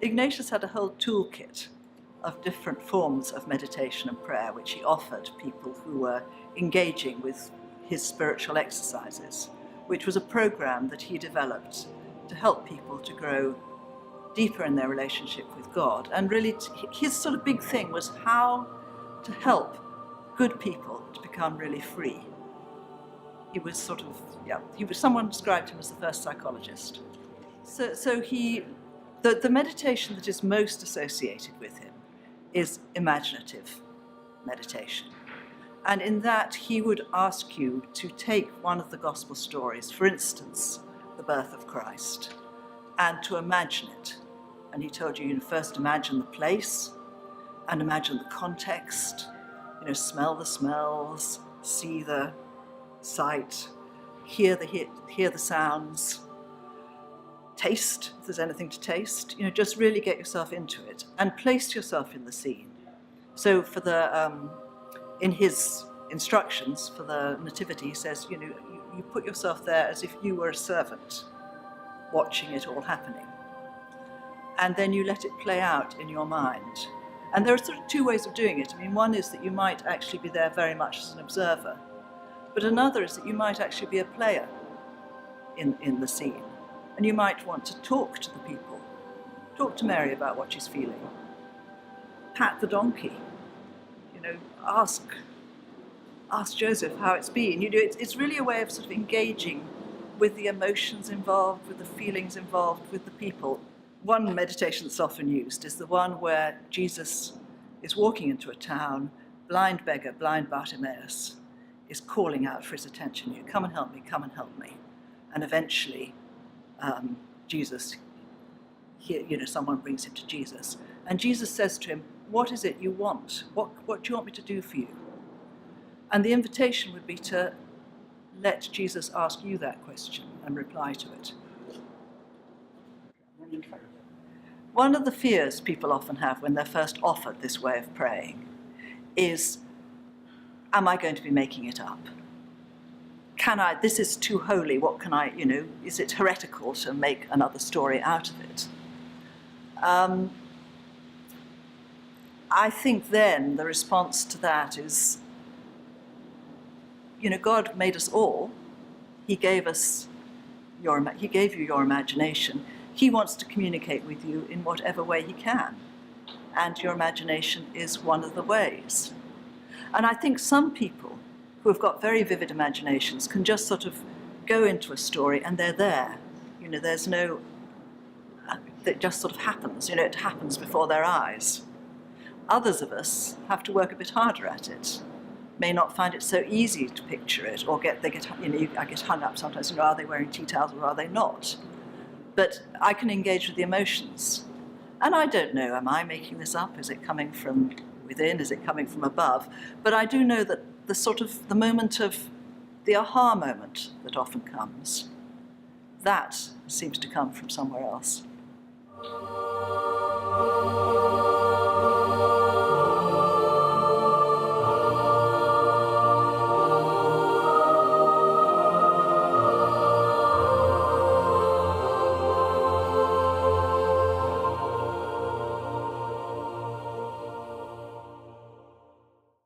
Ignatius had a whole toolkit of different forms of meditation and prayer which he offered people who were engaging with his spiritual exercises, which was a program that he developed to help people to grow deeper in their relationship with God. And really his sort of big thing was how to help good people to become really free. He was sort of, someone described him as the first psychologist. So the meditation that is most associated with him is imaginative meditation. And in that, he would ask you to take one of the gospel stories, for instance, the birth of Christ, and to imagine it. And he told you, first imagine the place, and imagine the context, smell the smells, see the sight, hear the sounds, taste, if there's anything to taste, just really get yourself into it and place yourself in the scene. So for in his instructions for the Nativity, he says, you put yourself there as if you were a servant watching it all happening. And then you let it play out in your mind. And there are sort of two ways of doing it. One is that you might actually be there very much as an observer, but another is that you might actually be a player in the scene. And you might want to talk to the people, talk to Mary about what she's feeling, pat the donkey, ask Joseph how it's been. It's really a way of sort of engaging with the emotions involved, with the feelings involved, with the people. One meditation that's often used is the one where Jesus is walking into a town, blind beggar, blind Bartimaeus, is calling out for his attention. Come and help me, come and help me. And eventually, Jesus, someone brings him to Jesus. And Jesus says to him, what is it you want? What do you want me to do for you? And the invitation would be to let Jesus ask you that question and reply to it. One of the fears people often have when they're first offered this way of praying is, am I going to be making it up? This is too holy, what can I, is it heretical to make another story out of it? I think then the response to that is, God made us all. He gave you your imagination. He wants to communicate with you in whatever way he can. And your imagination is one of the ways. And I think some people who have got very vivid imaginations can just sort of go into a story and they're there. There's no, it just sort of happens, it happens before their eyes. Others of us have to work a bit harder at it, may not find it so easy to picture it, or I get hung up sometimes, are they wearing tea towels or are they not? But I can engage with the emotions. And I don't know, am I making this up? Is it coming from within? Is it coming from above? But I do know that the moment of the aha moment that often comes, that seems to come from somewhere else.